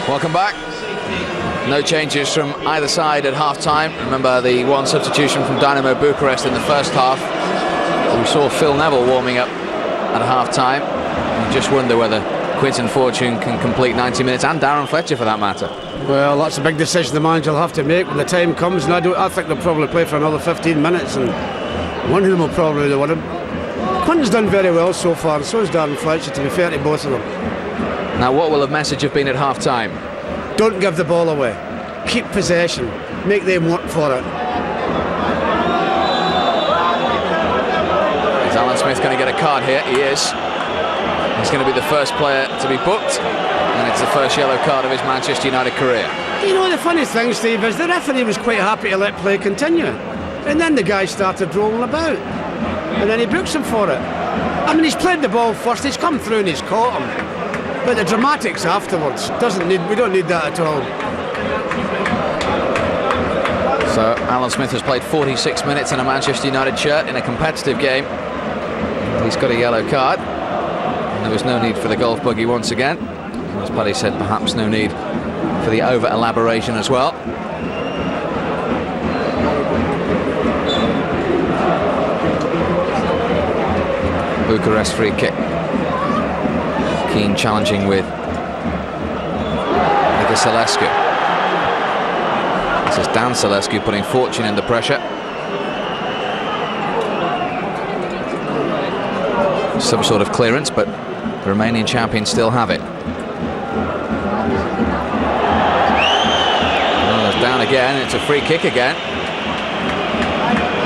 Welcome back. No changes from either side at half-time. Remember the one substitution from Dinamo Bucuresti in the first half. We saw Phil Neville warming up at half-time. You just wonder whether Quinton Fortune can complete 90 minutes, and Darren Fletcher for that matter. Well, that's a big decision the manager will have to make when the time comes, and I think they'll probably play for another 15 minutes, and one of them will probably win him. Quinton's done very well so far, and so has Darren Fletcher, to be fair to both of them. Now, what will the message have been at half-time? Don't give the ball away. Keep possession. Make them work for it. Is Alan Smith going to get a card here? He is. He's going to be the first player to be booked, and it's the first yellow card of his Manchester United career. You know, the funny thing, Steve, is the referee was quite happy to let play continue. And then the guy started rolling about. And then he books him for it. I mean, he's played the ball first, he's come through and he's caught him. But the dramatics afterwards, we don't need that at all. So Alan Smith has played 46 minutes in a Manchester United shirt in a competitive game. He's got a yellow card. And there was no need for the golf buggy once again. As Paddy said, perhaps no need for the over-elaboration as well. Bucharest free kick. Keane challenging with Salescu. This is Dan Salescu putting Fortune under pressure. Some sort of clearance, but the Romanian champions still have it. Well, it's down again. It's a free kick again.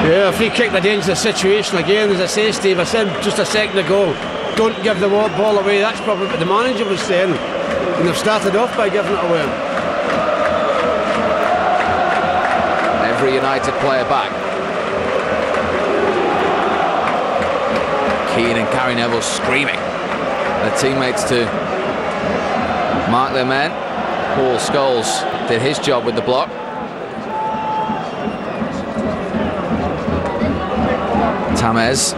Yeah, a free kick, the dangerous situation again. As I say, Steve, I said just a second ago, don't give the ball away. That's probably what the manager was saying, and they've started off by giving it away. Every United player back. Keane and Gary Neville screaming their teammates to mark their men. Paul Scholes did his job with the block. Tamez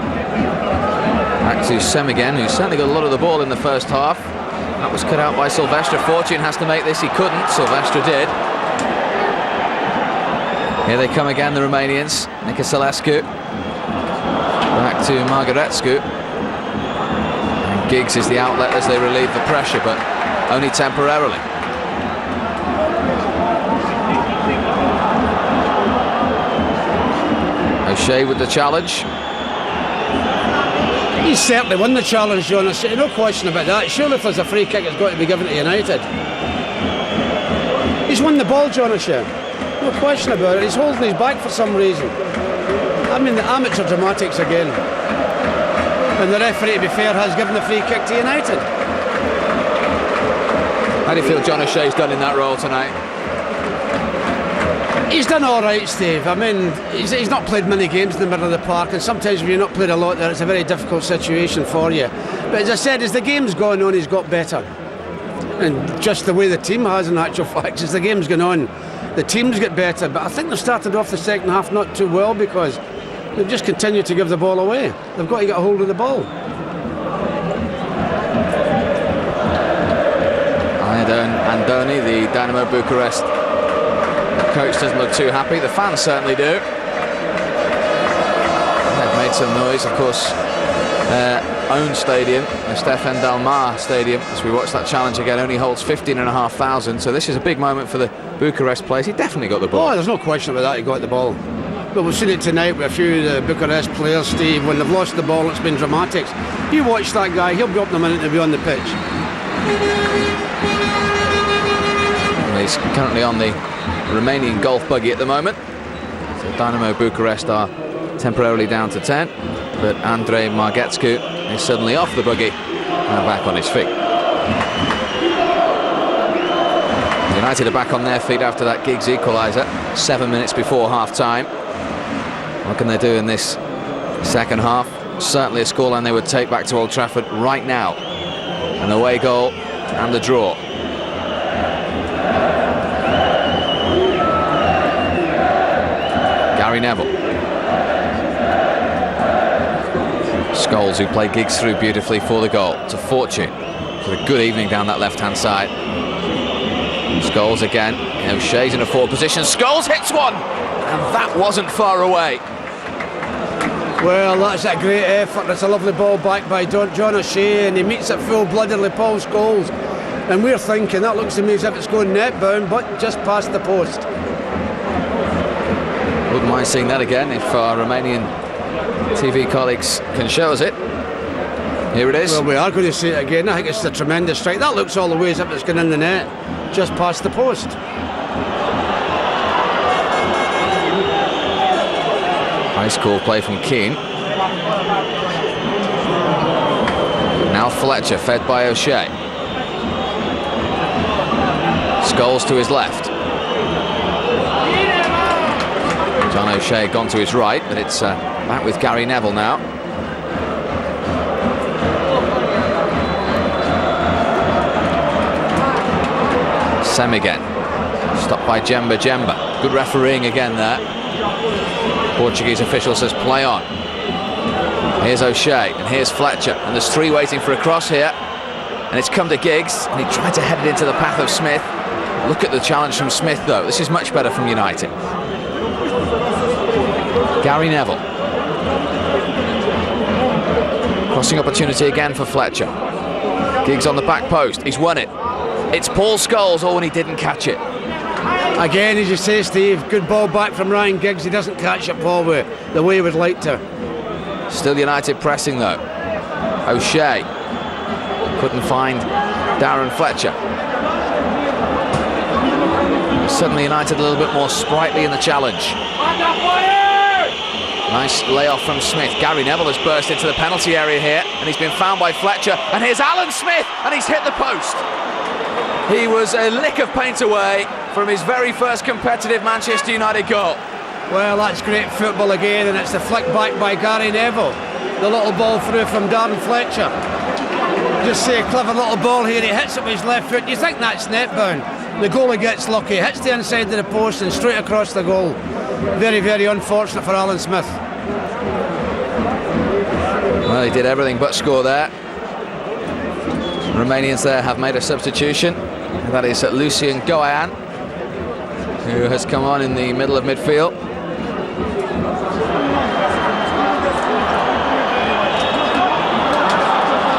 back to Semigan, who certainly got a lot of the ball in the first half. That was cut out by Silvestre. Fortune has to make this. He couldn't. Silvestre did. Here they come again, the Romanians. Nicoselescu back to Margaretscu. And Giggs is the outlet as they relieve the pressure, but only temporarily. O'Shea with the challenge. He's certainly won the challenge, Jonas. No question about that. Surely if there's a free kick, it's got to be given to United. He's won the ball, Jonas. No question about it. He's holding his back for some reason. I mean, the amateur dramatics again. And the referee, to be fair, has given the free kick to United. How do you feel John O'Shea's done in that role tonight? He's done all right, Steve. I mean, he's not played many games in the middle of the park, and sometimes when you're not played a lot there, it's a very difficult situation for you. But as I said, as the game's gone on, he's got better. And just the way the team has, in actual fact, as the game's gone on, the teams get better. But I think they've started off the second half not too well, because they've just continued to give the ball away. They've got to get a hold of the ball. Andoni, the Dinamo Bucharest coach, doesn't look too happy. The fans certainly do. They've made some noise, of course. Their own stadium, the Stefan Dalmar Stadium, as we watch that challenge again, only holds 15,500. So this is a big moment for the Bucharest players. He definitely got the ball. Oh, there's no question about that. He got the ball. But we've seen it tonight with a few of the Bucharest players, Steve. When they've lost the ball, it's been dramatic. You watch that guy, he'll be up in a minute to be on the pitch. He's currently on the Romanian golf buggy at the moment. So Dinamo Bucharest are temporarily down to 10, but Andrei Marghetscu is suddenly off the buggy and back on his feet. United are back on their feet after that Giggs equaliser 7 minutes before half-time. What can they do in this second half? Certainly a scoreline they would take back to Old Trafford right now. An away goal and a draw. Gary Neville. Scholes, who played Giggs through beautifully for the goal, to Fortune. For a good evening down that left-hand side. Scholes again. O'Shea's in a forward position. Scholes hits one, and that wasn't far away. Well, that's a great effort. It's a lovely ball back by John O'Shea, and he meets it full-bloodedly, Paul Scholes. And we're thinking, that looks to me as if it's going net-bound, but just past the post. Wouldn't mind seeing that again if our Romanian TV colleagues can show us it. Here it is. Well, we are going to see it again. I think it's a tremendous strike. That looks all the way as if it's going in the net, just past the post. Nice call play from Keane. Now Fletcher, fed by O'Shea. Scholes to his left. John O'Shea gone to his right, but it's back with Gary Neville now. Semigen, stopped by Djemba. Good refereeing again there. Portuguese official says play on. Here's O'Shea and here's Fletcher, and there's three waiting for a cross here, and it's come to Giggs, and he tried to head it into the path of Smith. Look at the challenge from Smith though. This is much better from United. Gary Neville. Crossing opportunity again for Fletcher. Giggs on the back post. He's won it. It's Paul Scholes, when he didn't catch it. Again, as you say, Steve, good ball back from Ryan Giggs. He doesn't catch it, Paul, the way he would like to. Still United pressing though. O'Shea couldn't find Darren Fletcher. Suddenly United a little bit more sprightly in the challenge. Nice layoff from Smith. Gary Neville has burst into the penalty area here, and he's been found by Fletcher. And here's Alan Smith, and he's hit the post. He was a lick of paint away from his very first competitive Manchester United goal. Well, that's great football again, and it's the flick back by Gary Neville. The little ball through from Darren Fletcher. Just see a clever little ball here. He hits it with his left foot. You think that's net bound? The goalie gets lucky, hits the inside of the post and straight across the goal. Very, very unfortunate for Alan Smith. Well, he did everything but score there. Romanians there have made a substitution. And that is Lucian Goian, who has come on in the middle of midfield.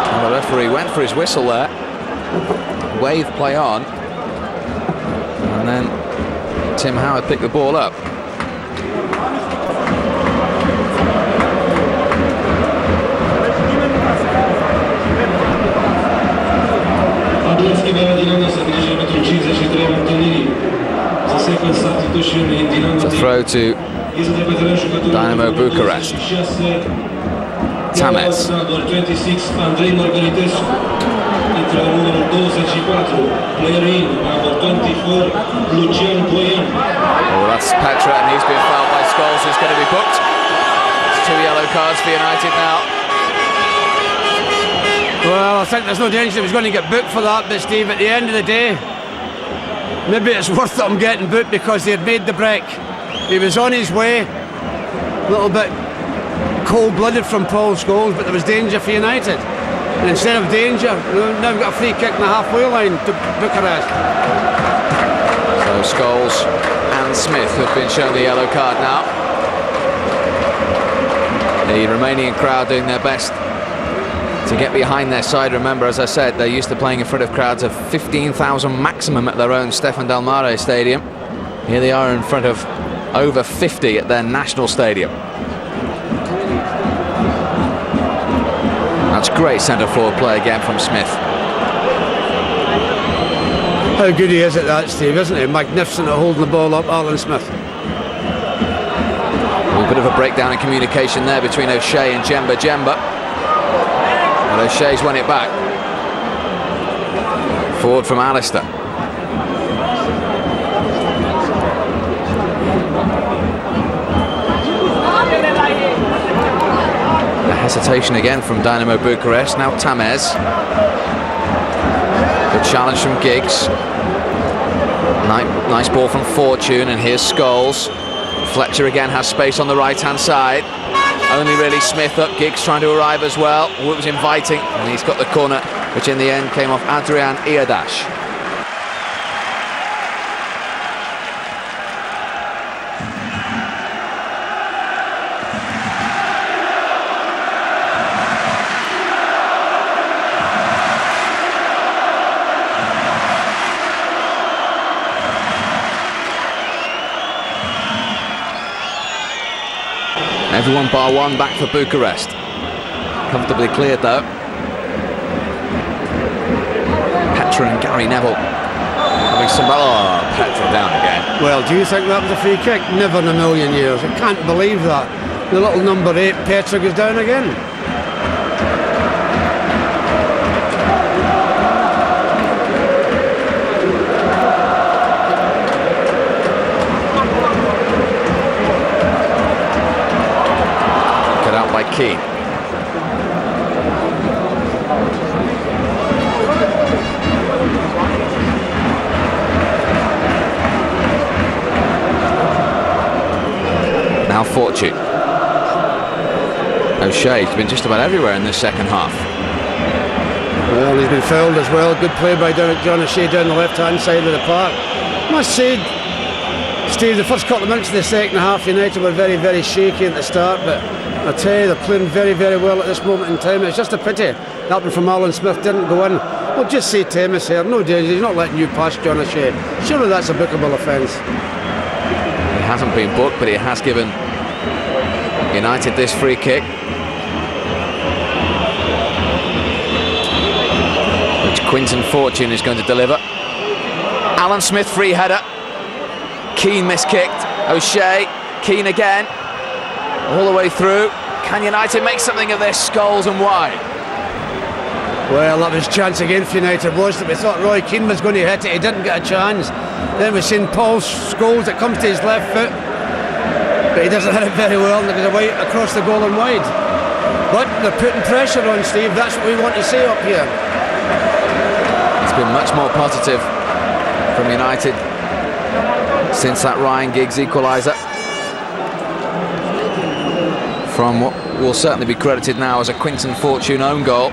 And the referee went for his whistle there. Wave play on. And then Tim Howard picked the ball up. It's a throw to Dinamo Bucuresti. Tamez. Oh, that's Petra, and he's been fouled by Scholes, who's going to be booked. It's 2 yellow cards for United now. Well, I think there's no danger he was going to get booked for that, but Steve, at the end of the day, maybe it's worth it him getting booked because he had made the break. He was on his way, a little bit cold-blooded from Paul Scholes, but there was danger for United. And instead of danger, now we've got a free kick in the halfway line to Bucharest. So Scholes and Smith have been shown the yellow card now. The Romanian crowd doing their best to get behind their side. Remember, as I said, they're used to playing in front of crowds of 15,000 maximum at their own Stefan Del Mare stadium. Here they are in front of over 50 at their national stadium. That's great centre-forward play again from Smith. How good he is at that, Steve, isn't he? Magnificent at holding the ball up, Alan Smith. A little bit of a breakdown in communication there between O'Shea and Djemba. And O'Shea's won it back. Forward from Alistar. A hesitation again from Dinamo Bucharest. Now Tamez. Good challenge from Giggs. Nice ball from Fortune, and here's Scholes. Fletcher again has space on the right-hand side. Only really Smith up, Giggs trying to arrive as well. It was inviting, and he's got the corner, which in the end came off Adrian Iadash. Everyone bar one back for Bucharest. Comfortably cleared though. Petra and Gary Neville having some... Oh, Petra down again. Well, do you think that was a free kick? Never in a million years. I can't believe that. The little number 8, Petra, goes down again. Cut out by Keane. Now Fortune. O'Shea's been just about everywhere in this second half. Well, he's been fouled as well. Good play by John O'Shea down the left-hand side of the park. Must say, Steve, the first couple of minutes of the second half, United were very, very shaky at the start, but I tell you, they're playing very, very well at this moment in time. It's just a pity that one from Alan Smith didn't go in. We'll just say Temis here, no danger, he's not letting you pass John O'Shea. Surely that's a bookable offence. He hasn't been booked, but he has given United this free kick, which Quinton Fortune is going to deliver. Alan Smith free header. Keane miskicked. O'Shea. Keane again. All the way through. Can United make something of this? Scholes and wide. Well, that was chance again for United, wasn't it? We thought Roy Keane was going to hit it. He didn't get a chance. Then we've seen Paul Scholes that comes to his left foot, but he doesn't hit it very well, and it goes away across the goal and wide. But they're putting pressure on, Steve. That's what we want to see up here. It's been much more positive from United since that Ryan Giggs equaliser, from what will certainly be credited now as a Quinton Fortune own goal.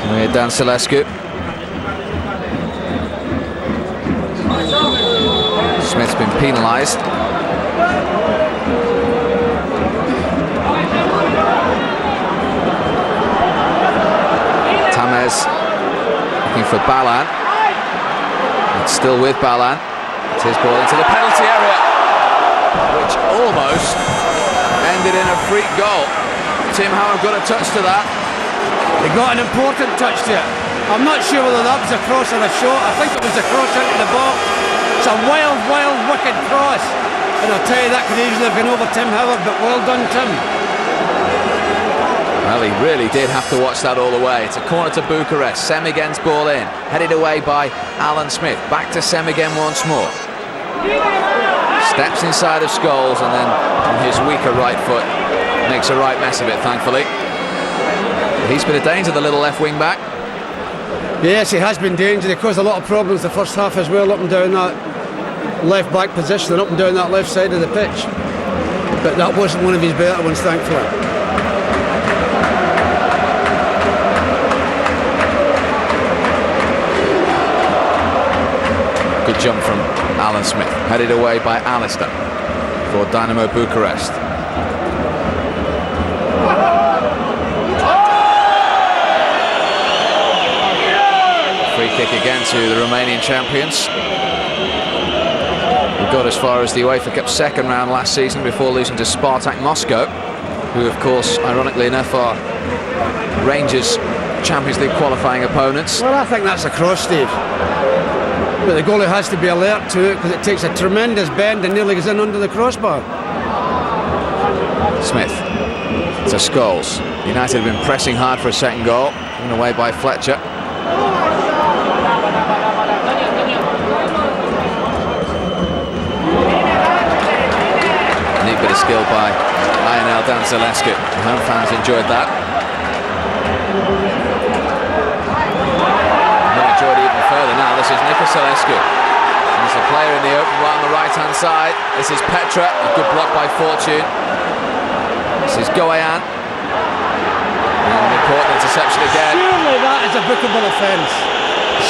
We're Dan Selescu. Smith's been penalised. Tamez looking for Balan. It's still with Balan. It's his ball into the penalty area, which almost ended in a freak goal. Tim Howard got a touch to that. They got an important touch to it. I'm not sure whether that was a cross or a shot. I think it was a cross into the box. It's a wild, wild, wicked cross. And I'll tell you, that could easily have gone over Tim Howard, but well done, Tim. Well, he really did have to watch that all the way. It's a corner to Bucharest. Semigen's ball in. Headed away by Alan Smith. Back to Semigen once more. Steps inside of Scholes, and then on his weaker right foot makes a right mess of it, thankfully. He's been a danger, the little left wing back. Yes, he has been dangerous. He caused a lot of problems the first half as well, up and down that left back position and up and down that left side of the pitch. But that wasn't one of his better ones, thankfully. Good jump from Alan Smith. Headed away by Alistar for Dinamo Bucharest. Free kick again to the Romanian champions. We got as far as the UEFA Cup second round last season before losing to Spartak Moscow, who of course, ironically enough, are Rangers Champions League qualifying opponents. Well, I think that's a cross, Steve. But the goalie has to be alert to it because it takes a tremendous bend and nearly goes in under the crossbar. Smith to Scholes. United have been pressing hard for a second goal, given away by Fletcher. Neat bit of skill by Lionel Dan Selescu. Home fans enjoyed that. Not enjoyed it even further now. This is Nika Selescu. There's a player in the open right on the right-hand side. This is Petra. A good block by Fortune. This is Goyan. And an important interception again. Surely that is a bookable offence.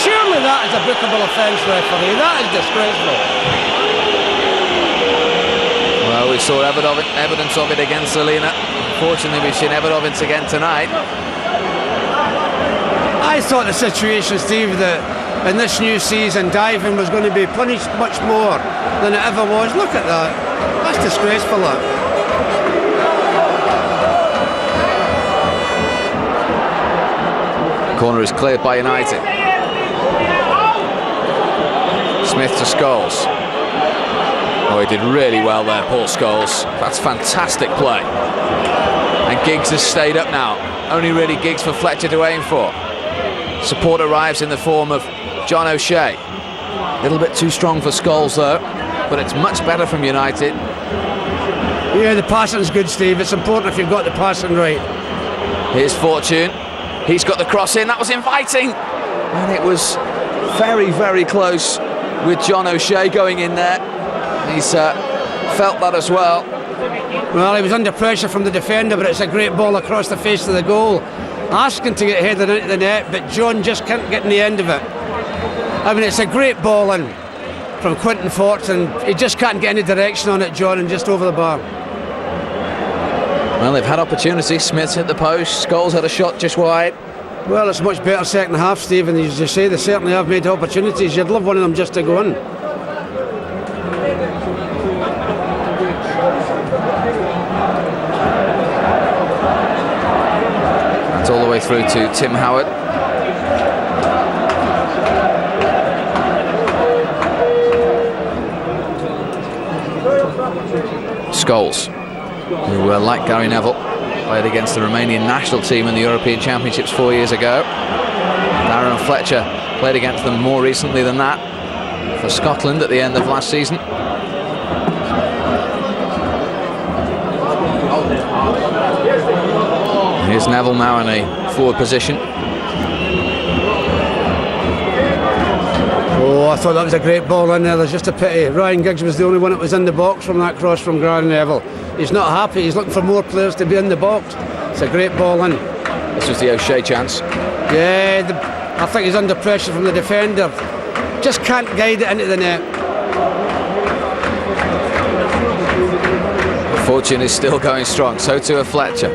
Surely that is a bookable offence, referee. That is disgraceful. Well, we saw evidence of it against Selena. Fortunately, we've seen evidence again tonight. I thought the situation, Steve, that in this new season diving was going to be punished much more than it ever was. Look at that. That's disgraceful, that. Corner is cleared by United. Smith to Scholes. Oh, he did really well there, Paul Scholes. That's fantastic play. And Giggs has stayed up now. Only really Giggs for Fletcher to aim for. Support arrives in the form of John O'Shea. A little bit too strong for Scholes though, but it's much better from United. Yeah, the passing's good, Steve. It's important if you've got the passing right. Here's Fortune. He's got the cross in. That was inviting. And it was very, very close with John O'Shea going in there. He's felt that as well. Well, he was under pressure from the defender, but it's a great ball across the face of the goal. Asking to get headed into the net, but John just can't get in the end of it. I mean, it's a great ball in from Quinton Fort, and he just can't get any direction on it, John, and just over the bar. Well, they've had opportunities. Smith's hit the post. Scholes had a shot just wide. Well, it's a much better second half, Stephen. As you say, they certainly have made opportunities. You'd love one of them just to go in. That's all the way through to Tim Howard. Scholes, who like Gary Neville, played against the Romanian national team in the European Championships 4 years ago. Darren Fletcher played against them more recently than that for Scotland at the end of last season. Here's Neville now in a forward position. Oh, I thought that was a great ball in there. There's just a pity. Ryan Giggs was the only one that was in the box from that cross from Gary Neville. He's not happy. He's looking for more players to be in the box. It's a great ball in. This was the O'Shea chance. Yeah, I think he's under pressure from the defender. Just can't guide it into the net. Fortune is still going strong. So too a Fletcher.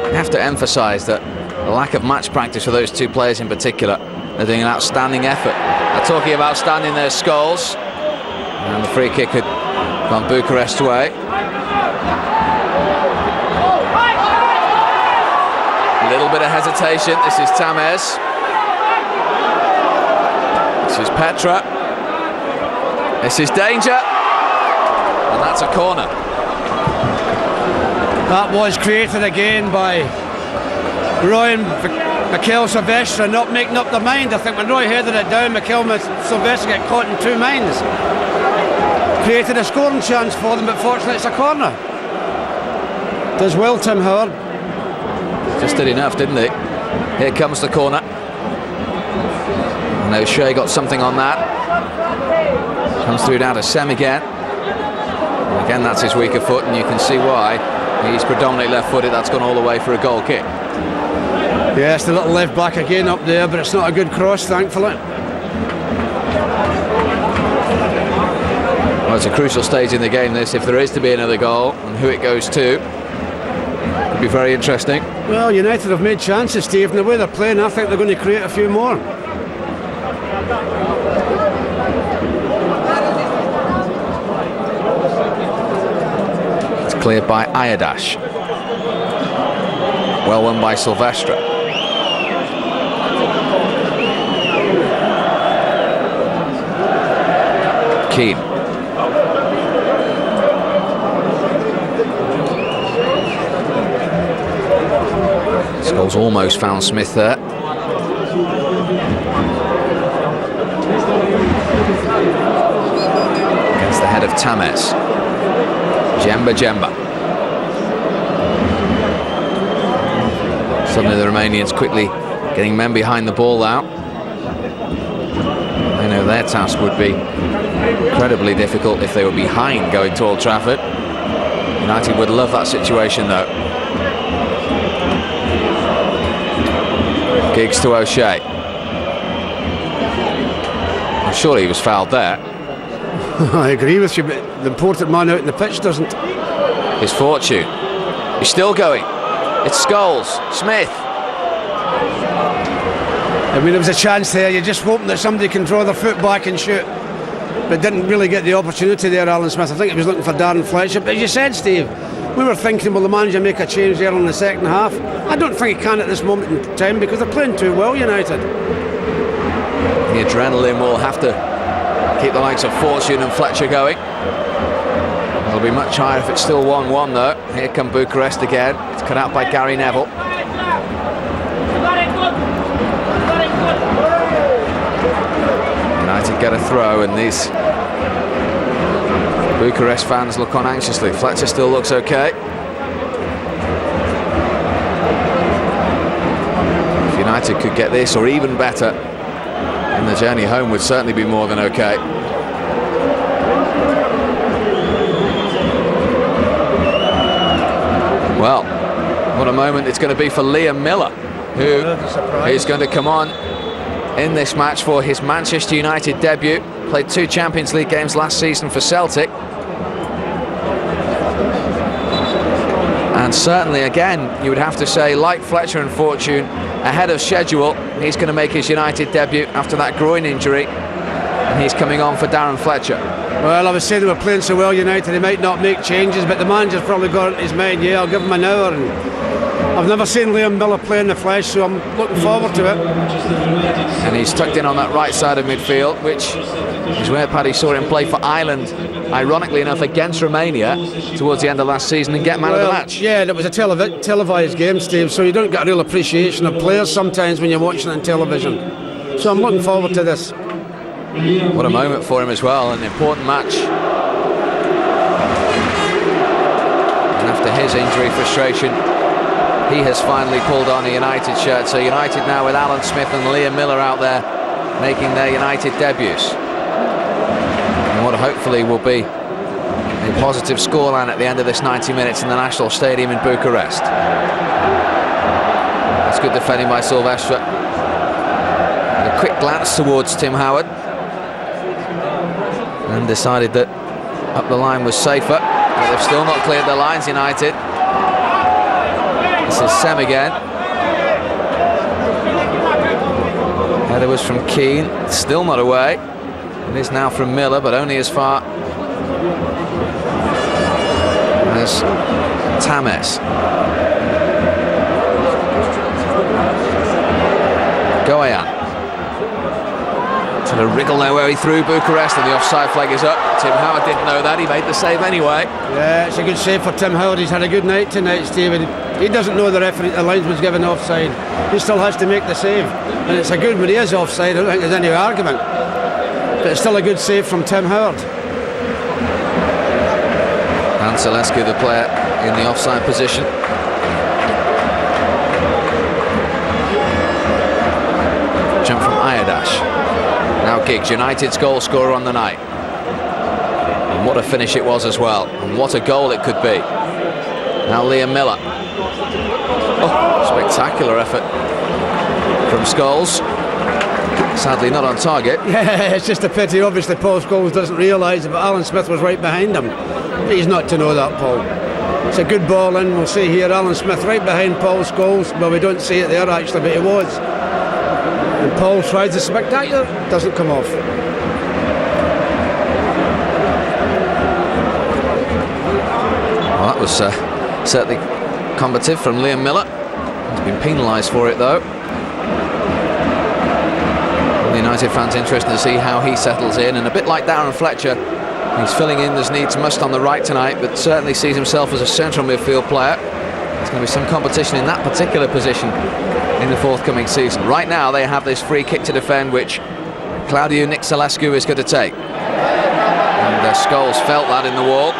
I have to emphasise that the lack of match practice for those two players in particular. They're doing an outstanding effort. They're talking about standing there, Scholes. And the free kick had gone Bucharest's way. A little bit of hesitation. This is Tamez. This is Petra. This is danger. And that's a corner. That was created again by Roy and Mikel Silvestre not making up their mind. I think when Roy headed it down, Mikel Silvestre got caught in two minds. Created a scoring chance for them, but fortunately it's a corner. Does well, Tim Howard. Just did enough, didn't he? Here comes the corner. And O'Shea got something on that. Comes through down to Sem again. And again, that's his weaker foot, and you can see why. He's predominantly left-footed. That's gone all the way for a goal kick. Yes, the little left back again up there, but it's not a good cross, thankfully. Well, it's a crucial stage in the game, this. If there is to be another goal, and who it goes to, could be very interesting. Well, United have made chances, Steve, and the way they're playing, I think they're going to create a few more. It's cleared by Ayadash. Well won by Silvestre. Keane. Scholes almost found Smith there. Against the head of Tamez. Jemba. Suddenly the Romanians quickly getting men behind the ball out. They know their task would be incredibly difficult if they were behind going to Old Trafford. United would love that situation though. Giggs to O'Shea. Well, surely he was fouled there. I agree with you, but the important man out in the pitch doesn't. His Fortune. He's still going. It's Scholes. Smith. I mean, there was a chance there. You're just hoping that somebody can draw their foot back and shoot. But didn't really get the opportunity there, Alan Smith. I think he was looking for Darren Fletcher. But as you said, Steve, We were thinking, will the manager make a change there in the second half? I don't think he can at this moment in time because they're playing too well, United. The adrenaline will have to keep the likes of Fortune and Fletcher going. It'll be much higher if it's still 1-1 though. Here come Bucharest again. It's cut out by Gary Neville. United get a throw, and these Bucharest fans look on anxiously. Fletcher still looks okay. If United could get this or even better, and the journey home would certainly be more than okay. Well, what a moment it's going to be for Liam Miller, who is going to come on in this match for his Manchester United debut. Played 2 Champions League games last season for Celtic. And certainly, again, you would have to say, like Fletcher and Fortune, ahead of schedule. He's going to make his United debut after that groin injury. And he's coming on for Darren Fletcher. Well, I was saying they were playing so well, United, he might not make changes, but the manager's probably got it in his mind, yeah, I'll give him an hour. And I've never seen Liam Miller play in the flesh, so I'm looking forward to it. And he's tucked in on that right side of midfield, which is where Paddy saw him play for Ireland, ironically enough, against Romania towards the end of last season and get man of the match. Yeah, it was a televised game, Steve, so you don't get a real appreciation of players sometimes when you're watching it on television. So I'm looking forward to this. What a moment for him as well, an important match. And after his injury frustration, he has finally pulled on a United shirt. So United now with Alan Smith and Liam Miller out there making their United debuts. And what hopefully will be a positive scoreline at the end of this 90 minutes in the National Stadium in Bucharest. That's good defending by Silvestre. A quick glance towards Tim Howard. And decided that up the line was safer. But they've still not cleared their lines, United. This is Sem again. Header was from Keane, still not away. It is now from Miller, but only as far as Tames. Goyan. Sort of wriggle their way through Bucharest, and the offside flag is up. Tim Howard didn't know that, he made the save anyway. Yeah, it's a good save for Tim Howard. He's had a good night tonight, Stephen. He doesn't know the referee, the linesman's given offside. He still has to make the save, and it's a good when he is offside. I don't think there's any argument, but it's still a good save from Tim Howard. And Selescu, the player in the offside position. Jump from Ayadash. Now Giggs, United's goal scorer on the night. And what a finish it was as well. And what a goal it could be. Now Liam Miller. Oh, spectacular effort from Scholes. Sadly not on target. Yeah, it's just a pity. Obviously Paul Scholes doesn't realise it, but Alan Smith was right behind him. He's not to know that, Paul. It's a good ball in. We'll see here Alan Smith right behind Paul Scholes. Well, we don't see it there actually, but he was. And Paul tries the spectacular, doesn't come off. Well, that was certainly combative from Liam Miller. He's been penalised for it though. The United fans interested to see how he settles in, and a bit like Darren Fletcher, he's filling in as needs must on the right tonight, but certainly sees himself as a central midfield player. There's going to be some competition in that particular position in the forthcoming season. Right now they have this free kick to defend, which Claudiu Nicolescu is going to take. And Scholes felt that in the wall.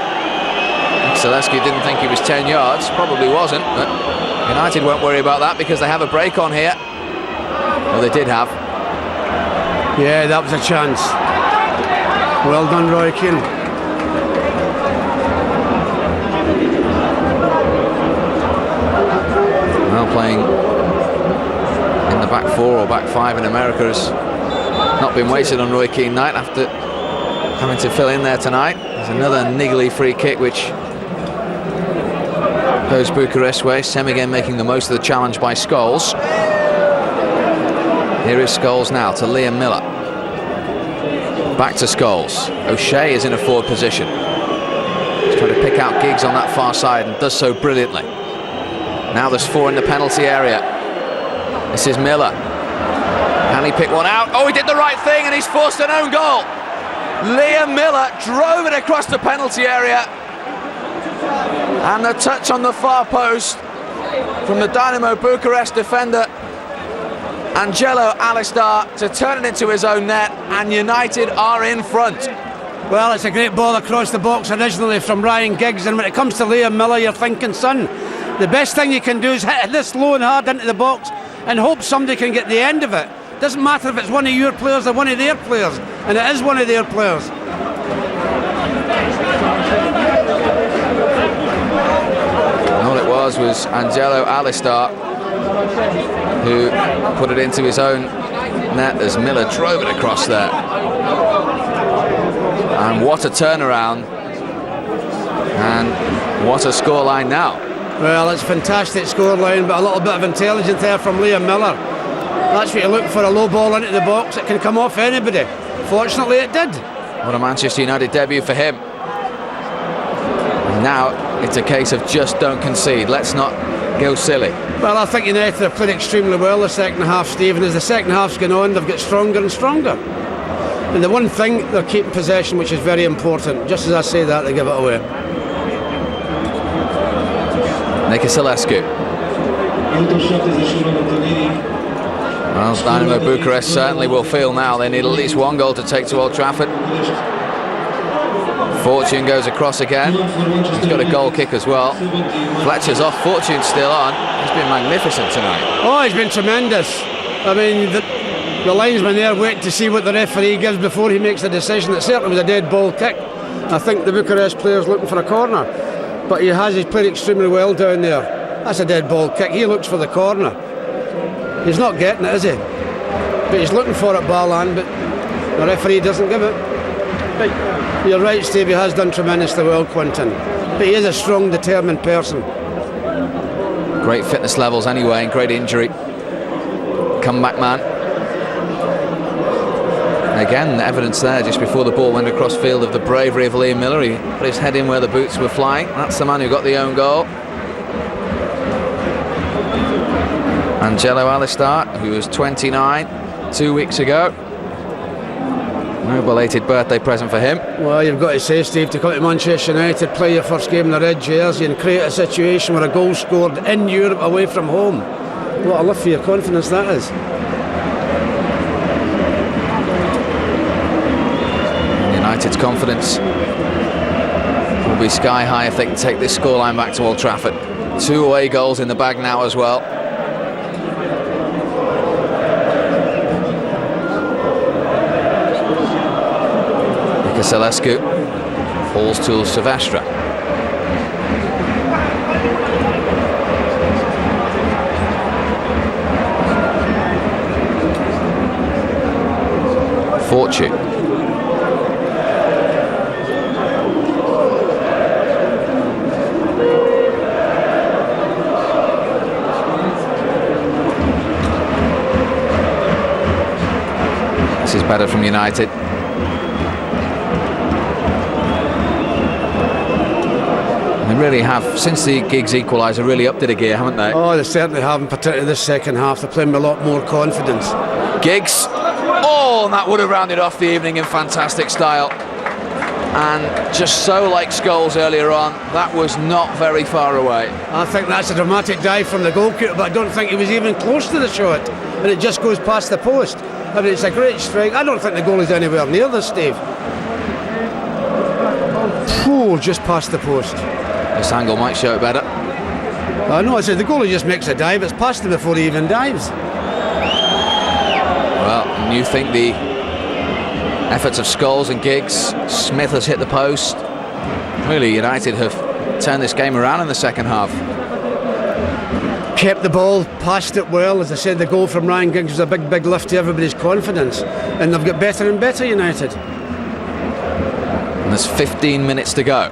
Nicolescu didn't think he was 10 yards, probably wasn't, but United won't worry about that because they have a break on here. Well, they did have. Yeah, that was a chance. Well done, Roy Keane. Well, playing in the back four or back five in America has not been wasted on Roy Keane night after having to fill in there tonight. There's another niggly free kick which goes Bucharest way. Sem again making the most of the challenge by Scholes. Here is Scholes now to Liam Miller. Back to Scholes. O'Shea is in a forward position. He's trying to pick pick out Giggs on that far side, and does so brilliantly. Now there's 4 in the penalty area. This is Miller. Can he pick one out? Oh, he did the right thing, and he's forced an own goal. Liam Miller drove it across the penalty area, and the touch on the far post from the Dinamo Bucurest defender Angelo Alistar to turn it into his own net, and United are in front. Well, it's a great ball across the box originally from Ryan Giggs, and when it comes to Liam Miller, you're thinking, son, the best thing you can do is hit this low and hard into the box and hope somebody can get the end of it. Doesn't matter if it's one of your players or one of their players, and it is one of their players. And all it was Angelo Alistar who put it into his own net as Miller drove it across there. And what a turnaround, and what a scoreline now. Well, it's a fantastic scoreline, but a little bit of intelligence there from Liam Miller. That's what you look for, a low ball into the box. It can come off anybody. Fortunately, it did. What a Manchester United debut for him. Now it's a case of just don't concede. Let's not go silly. Well, I think United have played extremely well the second half, Steve, and as the second half's gone on, they've got stronger and stronger. And the one thing, they're keeping possession, which is very important. Just as I say that, they give it away. Nicosilescu. Well, Dinamo Bucharest certainly will feel now they need at least one goal to take to Old Trafford. Fortune goes across again. He's got a goal kick as well. Fletcher's off, Fortune's still on. He's been magnificent tonight. Oh, he's been tremendous. I mean, the linesman there waiting to see what the referee gives before he makes a decision. It certainly was a dead ball kick. I think the Bucharest player's looking for a corner, but he's played extremely well down there. That's a dead ball kick. He looks for the corner. He's not getting it, is he? But he's looking for it, Ballan, but the referee doesn't give it. But you're right, Steve, he has done tremendously well, Quinton. But he is a strong, determined person. Great fitness levels anyway, and great injury. Comeback man. Again, evidence there just before the ball went across field of the bravery of Liam Miller. He put his head in where the boots were flying. That's the man who got the own goal. Angelo Alistar, who was 29 2 weeks ago. No belated birthday present for him. Well, you've got to say, Steve, to come to Manchester United, play your first game in the red jersey and create a situation where a goal scored in Europe away from home. What a lift for your confidence that is. United's confidence will be sky high if they can take this scoreline back to Old Trafford. 2 away goals in the bag now as well. Nicosilescu falls to Silvestre. Fortune. This is better from United. They really have, since the Giggs equaliser, really upped it a gear, haven't they? Oh, they certainly haven't, particularly this second half. They're playing with a lot more confidence. Giggs, oh, and that would have rounded off the evening in fantastic style. And just so like Scholes earlier on, that was not very far away. I think that's a dramatic dive from the goalkeeper, but I don't think he was even close to the shot. And it just goes past the post. I mean, it's a great strike. I don't think the goal is anywhere near this, Steve. Oh, just past the post. This angle might show it better. I know, I said the goalie just makes a dive. It's past him before he even dives. Well, and you think the efforts of Scholes and Giggs, Smith has hit the post. Really, United have turned this game around in the second half. Kept the ball, passed it well. As I said, the goal from Ryan Giggs was a big, big lift to everybody's confidence. And they've got better and better, United. And there's 15 minutes to go.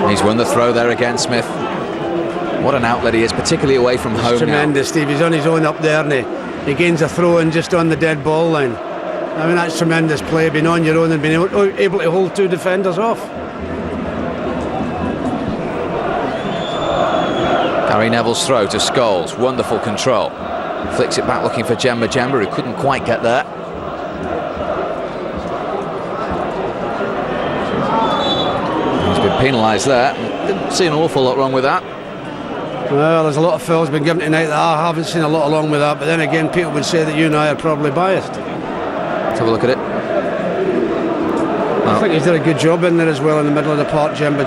He's won the throw there again, Smith. What an outlet he is, particularly away from home. Tremendous, now. Steve. He's on his own up there, and he gains a throw in just on the dead ball line. I mean, that's tremendous play, being on your own and being able to hold two defenders off. Gary Neville's throw to Scholes, wonderful control. Flicks it back looking for Jemba, who couldn't quite get there. He's been penalised there. Didn't see an awful lot wrong with that. Well, there's a lot of fouls been given tonight that I haven't seen a lot along with that, but then again, people would say that you and I are probably biased. Let's have a look at it. I think he's did a good job in there as well in the middle of the park, Jemba.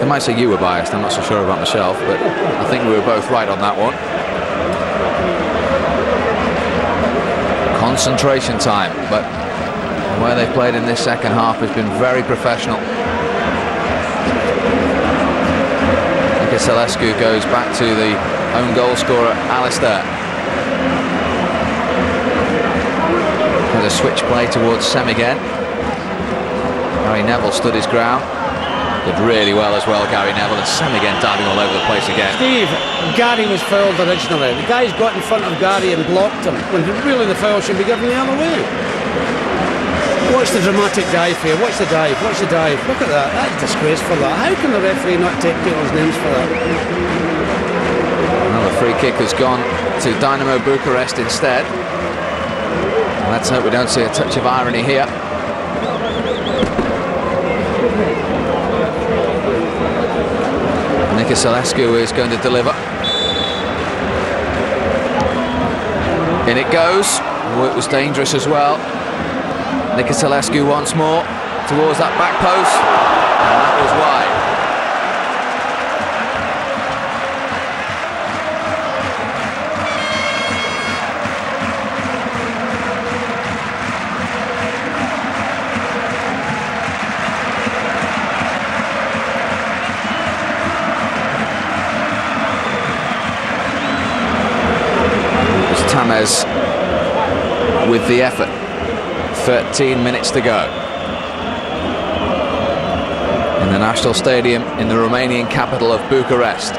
They might say you were biased, I'm not so sure about myself, but I think we were both right on that one. Concentration time, but where they've played in this second half has been very professional. Celescu goes back to the own goal scorer, Alistar. There's a switch play towards Sem again. Gary Neville stood his ground. Did really well as well, Gary Neville, and Sem again diving all over the place again. Steve, Gary was fouled originally. The guy's got in front of Gary and blocked him, when really the foul should be given the other way. Watch the dramatic dive here. Watch the dive. Watch the dive. Look at that. That's disgraceful. That. How can the referee not take people's names for that? Well, the free kick has gone to Dinamo Bucuresti instead. Let's hope we don't see a touch of irony here. Celescu is going to deliver. In it goes. Oh, it was dangerous as well. Celescu once more towards that back post, and that was wide. Tamez with the effort. 13 minutes to go in the National Stadium in the Romanian capital of Bucharest,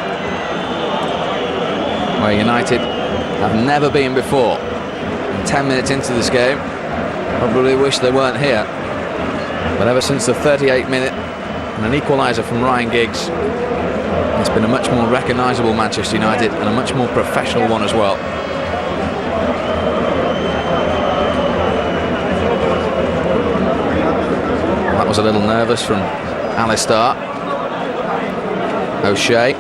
where United have never been before. And 10 minutes into this game, probably wish they weren't here. But ever since the 38th minute and an equaliser from Ryan Giggs, it's been a much more recognisable Manchester United and a much more professional one as well. Was a little nervous from Alistar. O'Shea.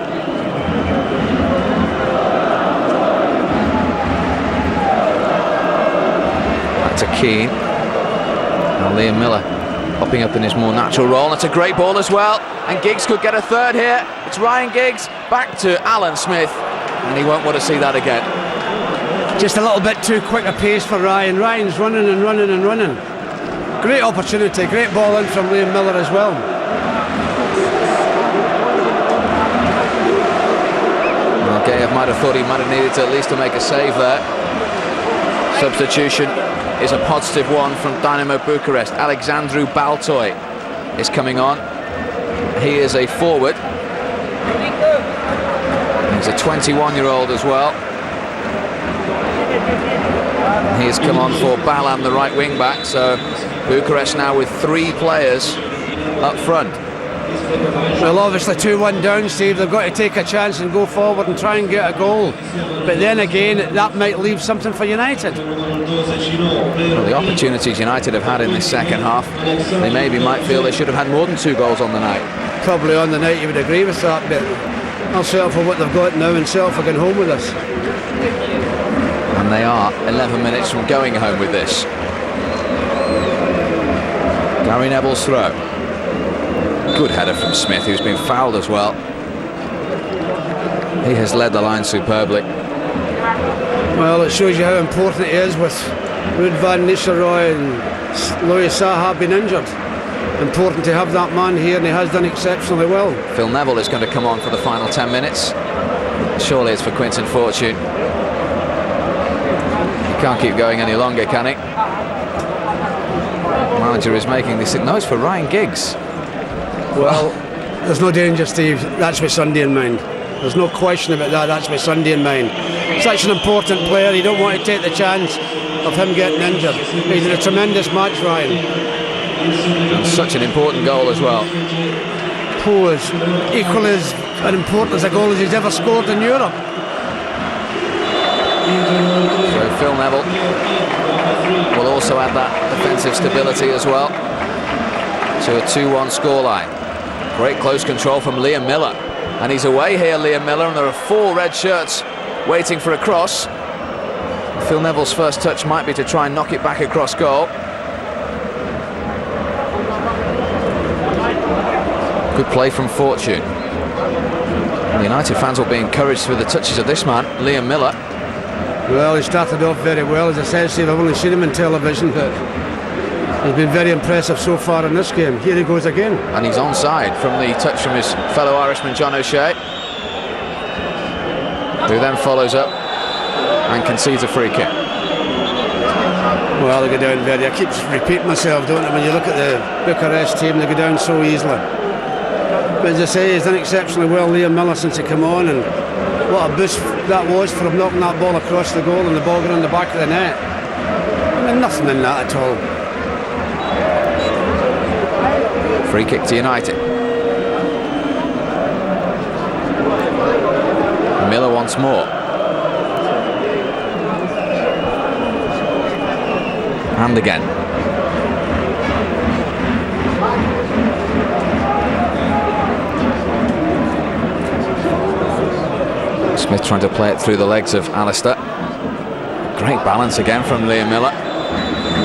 Back to Keane. And Liam Miller popping up in his more natural role. That's a great ball as well. And Giggs could get a third here. It's Ryan Giggs back to Alan Smith. And he won't want to see that again. Just a little bit too quick a pace for Ryan. Ryan's running and running and running. Great opportunity, great ball in from Liam Miller as well. Well, Gayev might have thought he might have needed to at least to make a save there. Substitution is a positive one from Dinamo Bucharest. Alexandru Baltoi is coming on. He is a forward. He's a 21-year-old as well. He has come on for Balam, the right wing back, so Bucharest now with 3 players up front. Well, obviously 2-1 down, Steve. They've got to take a chance and go forward and try and get a goal. But then again, that might leave something for United. Well, the opportunities United have had in this second half, they maybe might feel they should have had more than 2 goals on the night. Probably on the night you would agree with that, but I'll settle for what they've got now and settle for going home with this. And they are 11 minutes from going home with this. Gary Neville's throw. Good header from Smith, who's been fouled as well. He has led the line superbly. Well, it shows you how important it is with Ruud van Nistelrooy and Louis Saha being injured. Important to have that man here, and he has done exceptionally well. Phil Neville is going to come on for the final 10 minutes. Surely it's for Quinton Fortune. He can't keep going any longer, can he? The manager is making this. No, it's for Ryan Giggs. Well, there's no danger, Steve. That's with Sunday in mind. There's no question about that. That's with Sunday in mind. Such an important player. You don't want to take the chance of him getting injured. He's had a tremendous match, Ryan. And such an important goal as well. As equally as important as a goal as he's ever scored in Europe. So Phil Neville will also add that defensive stability as well to a 2-1 scoreline. Great close control from Liam Miller, and he's away here, Liam Miller, and there are 4 red shirts waiting for a cross. Phil Neville's first touch might be to try and knock it back across goal. Good play from Fortune. The United fans will be encouraged with the touches of this man, Liam Miller. Well, he started off very well. As I said, Steve, I've only seen him on television, but he's been very impressive so far in this game. Here he goes again. And he's onside from the touch from his fellow Irishman, John O'Shea, who then follows up and concedes a free kick. Well, they go down very... I keep repeating myself, don't I? When you look at the Bucharest team, they go down so easily. But as I say, he's done exceptionally well, Liam Miller, since he came on, and what a boost that was for him, knocking that ball across the goal and the ball going on the back of the net. I mean, nothing in that at all. Free kick to United. Miller once more. And again. Smith trying to play it through the legs of Alistar. Great balance again from Liam Miller.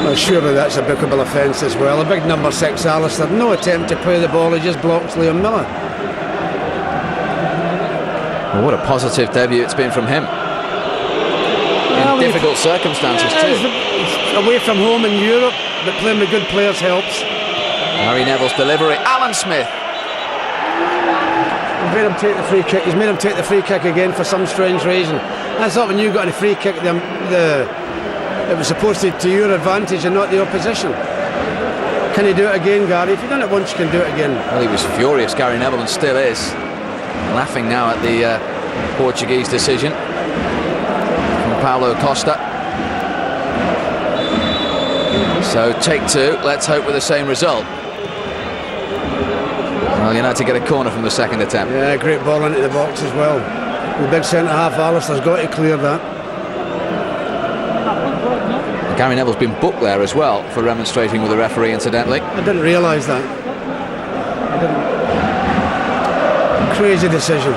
Well, surely that's a bookable offence as well. A big number 6 Alistar, no attempt to play the ball, he just blocks Liam Miller. Well, what a positive debut it's been from him. In difficult circumstances too. Away from home in Europe, but playing with good players helps. Harry Neville's delivery. Alan Smith. He's made him take the free kick. He's made him take the free kick again for some strange reason. I thought when you got a free kick, it was supposed to your advantage and not the opposition. Can he do it again, Gary? If you've done it once, you can do it again. Well, he was furious, Gary Neville, and still is. Laughing now at the Portuguese decision from Paulo Costa. So take 2. Let's hope with the same result. Well, United get a corner from the second attempt. Yeah, great ball into the box as well. The big centre-half Alistar's got to clear that. Gary Neville's been booked there as well for remonstrating with the referee, incidentally. I didn't realise that. Crazy decision.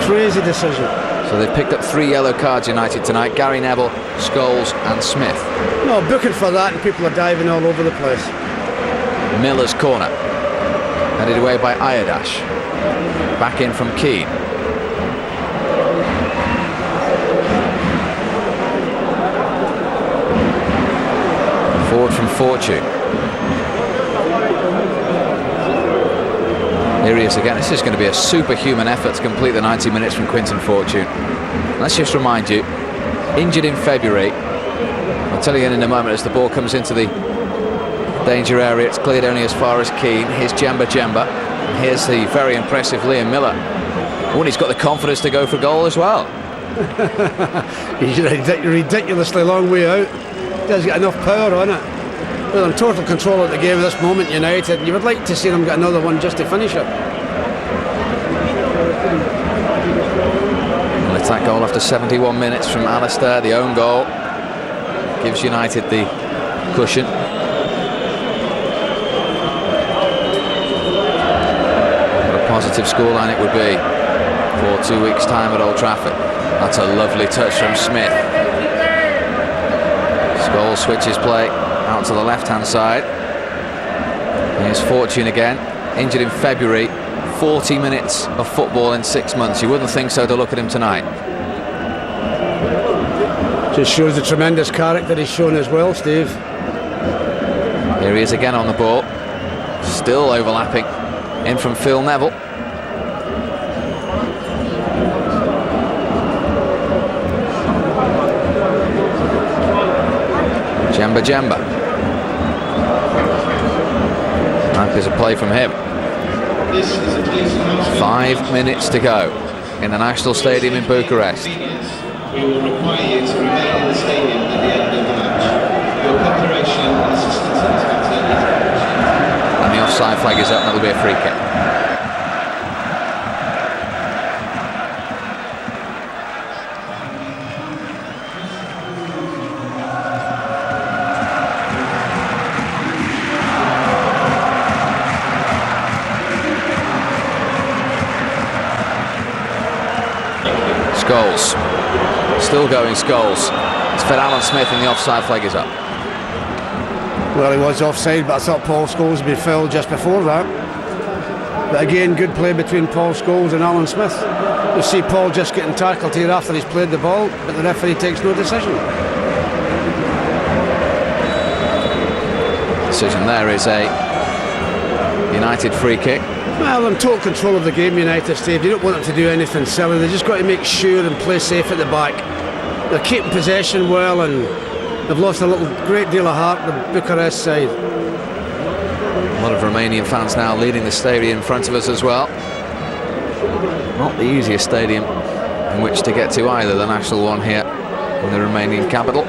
Crazy decision. So they've picked up 3 yellow cards, United, tonight. Gary Neville, Scholes and Smith. No, booking for that, and people are diving all over the place. Miller's corner. Headed away by Ayadash. Back in from Keane. Forward from Fortune. Here he is again. This is going to be a superhuman effort to complete the 90 minutes from Quinton Fortune. Let's just remind you, injured in February. I'll tell you in a moment as the ball comes into the danger area. It's cleared only as far as Keane. Here's Jemba. And here's the very impressive Liam Miller. Oh, and he's got the confidence to go for goal as well. He's a ridiculously long way out. He does get enough power on it. Well, in total control of the game at this moment, United. You would like to see them get another one just to finish it. Well, it's that goal after 71 minutes from Alistar. The own goal gives United the cushion. What a positive scoreline it would be for 2 weeks' time at Old Trafford. That's a lovely touch from Smith. Scholes switches play out to the left-hand side. Here's Fortune again, injured in February. 40 minutes of football in 6 months. You wouldn't think so to look at him tonight. Just shows the tremendous character he's shown as well, Steve. Here he is again on the ball. Still overlapping. In from Phil Neville. Jemba. And there's a play from him. 5 minutes to go in the National Stadium in Bucharest. We will require you to remain in the stadium at the end of the match. Your preparation and assistance in this matter is appreciated. And the offside flag is up, and that'll be a free kick. Scholes, still going Scholes. It's fed Alan Smith and the offside flag is up. Well, he was offside, but I thought Paul Scholes had been fouled just before that. But again, good play between Paul Scholes and Alan Smith. You see Paul just getting tackled here after he's played the ball, but the referee takes no decision. Decision there is a United free kick. Well, in total control of the game, United, Steve. You don't want them to do anything silly. They just got to make sure and play safe at the back. They're keeping possession well, and they've lost a great deal of heart, the Bucharest side. A lot of Romanian fans now leading the stadium in front of us as well. Not the easiest stadium in which to get to either, the national one here in the Romanian capital.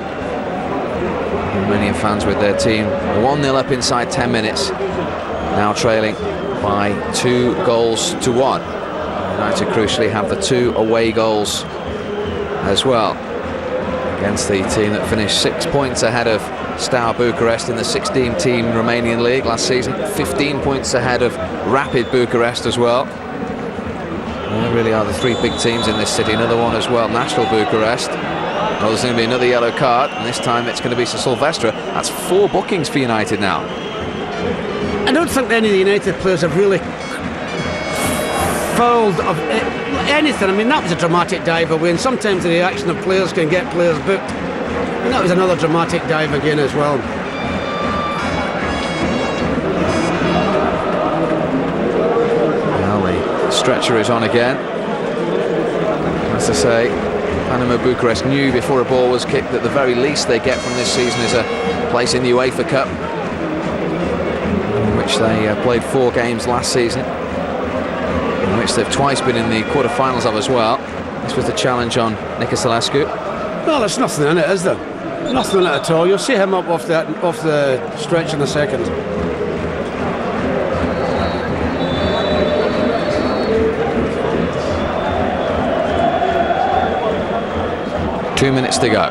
Romanian fans with their team 1-0 up inside 10 minutes, now trailing by 2-1. United crucially have the 2 away goals as well against the team that finished 6 points ahead of Steaua Bucurest in the 16-team Romanian league last season, 15 points ahead of Rapid Bucharest as well. And there really are the 3 big teams in this city. Another one as well, National Bucharest. Well, there's going to be another yellow card, and this time it's going to be Sir Silvestre. That's 4 bookings for United now. I don't think any of the United players have really fouled of anything. I mean, that was a dramatic dive away, and sometimes the reaction of players can get players booked. And that was another dramatic dive again as well. Well, the stretcher is on again. As I say, Dinamo Bucurest knew before a ball was kicked that the very least they get from this season is a place in the UEFA Cup, in which they played 4 games last season, in which they've twice been in the quarter-finals of as well. This was the challenge on Nicoselescu. Well, there's nothing in it, is there? Nothing in it at all. You'll see him up off the stretch in a second. Two minutes to go.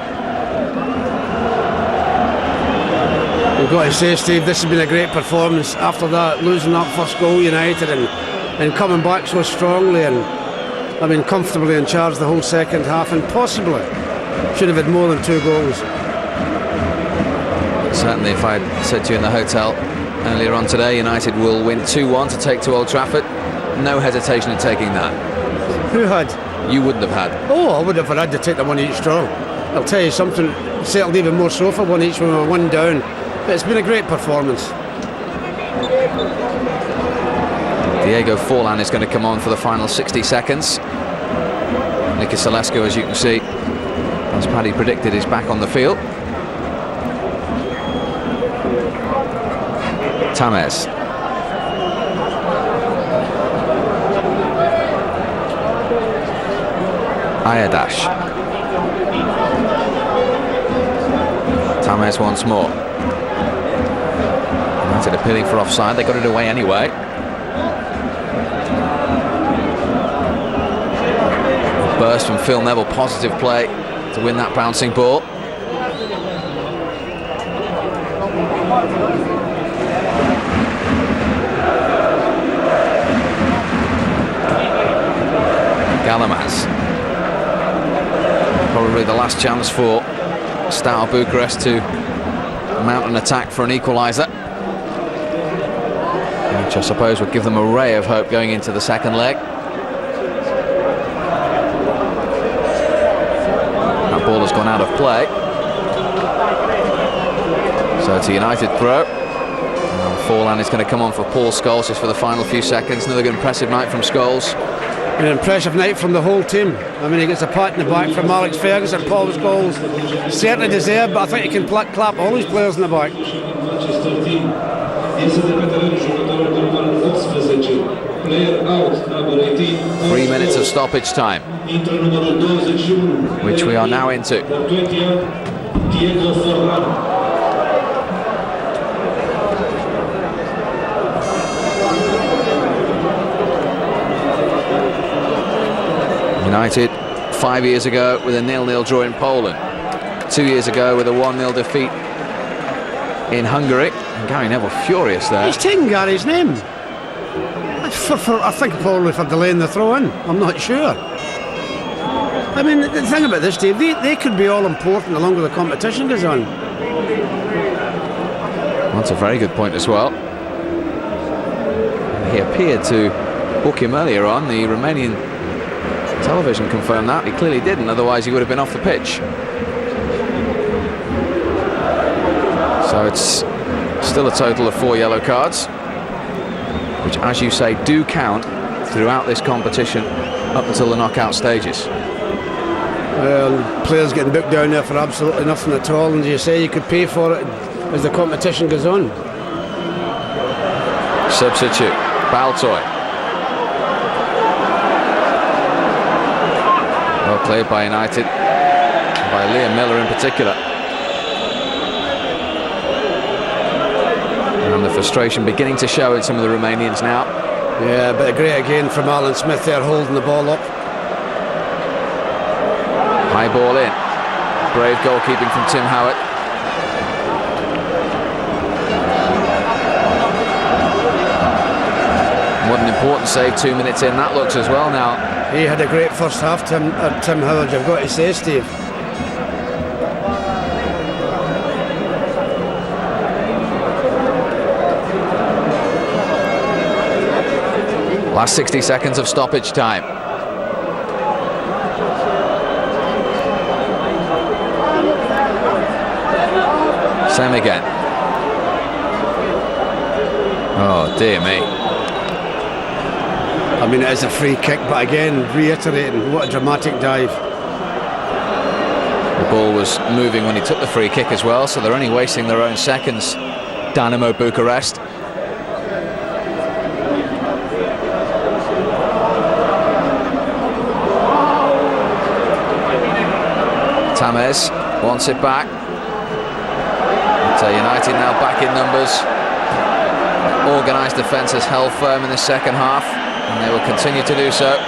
We've got to say, Steve, this has been a great performance. After that, losing that first goal, United, and coming back so strongly, and I mean, comfortably in charge the whole second half, and possibly should have had more than 2 goals. Certainly, if I had said to you in the hotel earlier on today, United will win 2-1 to take to Old Trafford, no hesitation in taking that. Who had? You wouldn't have had. Oh, I would have had to take the 1 each draw. I'll tell you something, certainly even more so for 1 each when we were 1 down. But it's been a great performance. Diego Forlan is going to come on for the final 60 seconds. Nicoselescu, as you can see, as Paddy predicted, is back on the field. Tamez. Ayadash. Tamez once more. United appealing for offside. They got it away anyway. Burst from Phil Neville, positive play to win that bouncing ball. Galamaz. Probably the last chance for Steaua Bucurest to mount an attack for an equaliser, which I suppose would give them a ray of hope going into the second leg. That ball has gone out of play, so it's a United throw. Forlan is going to come on for Paul Scholes just for the final few seconds. Another good impressive night from Scholes. An impressive night from the whole team. I mean, he gets a pat in the back from Alex Ferguson. Paul Scholes certainly deserved, but I think he can clap all his players in the back. Player out, number 3 minutes of stoppage time, which we are now into. United 5 years ago with a 0-0 draw in Poland, 2 years ago with a 1-0 defeat in Hungary. And Gary Neville furious there. He's taken Gary's name. I think probably for delaying the throw-in. I'm not sure. I mean, the thing about this, Dave, they could be all important the longer the competition goes on. That's a very good point as well. He appeared to book him earlier on. The Romanian television confirmed that. He clearly didn't, otherwise he would have been off the pitch. So it's still a total of 4 yellow cards, which, as you say, do count throughout this competition up until the knockout stages. Well, players getting booked down there for absolutely nothing at all, and as you say, you could pay for it as the competition goes on. Substitute, Baltoy. Well cleared by United, by Liam Miller in particular. And the frustration beginning to show in some of the Romanians now. Yeah, but great again from Alan Smith there, holding the ball up. High ball in. Brave goalkeeping from Tim Howard. What an important save 2 minutes in that looks as well now. He had a great first half, Tim Howard, you've got to say, Steve. Last 60 seconds of stoppage time. Same again. Oh, dear me. I mean, it is a free kick, but again, reiterating, what a dramatic dive. The ball was moving when he took the free kick as well, so they're only wasting their own seconds, Dinamo Bucurest. Tamez wants it back. So United now back in numbers. Organised defence has held firm in the second half, and they will continue to do so.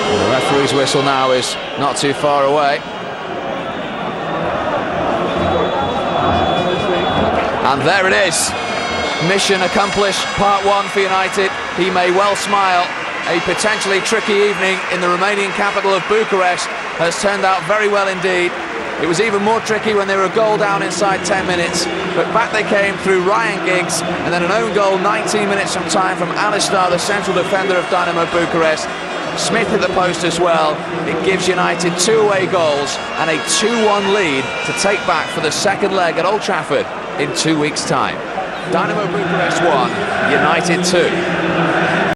And the referee's whistle now is not too far away. And there it is. Mission accomplished, part 1 for United. He may well smile. A potentially tricky evening in the Romanian capital of Bucharest has turned out very well indeed. It was even more tricky when they were a goal down inside 10 minutes, but back they came through Ryan Giggs, and then an own goal 19 minutes from time from Alistar, the central defender of Dinamo Bucharest. Smith hit the post as well. It gives United 2 away goals and a 2-1 lead to take back for the second leg at Old Trafford in 2 weeks' time. Dinamo Bucharest 1, United 2.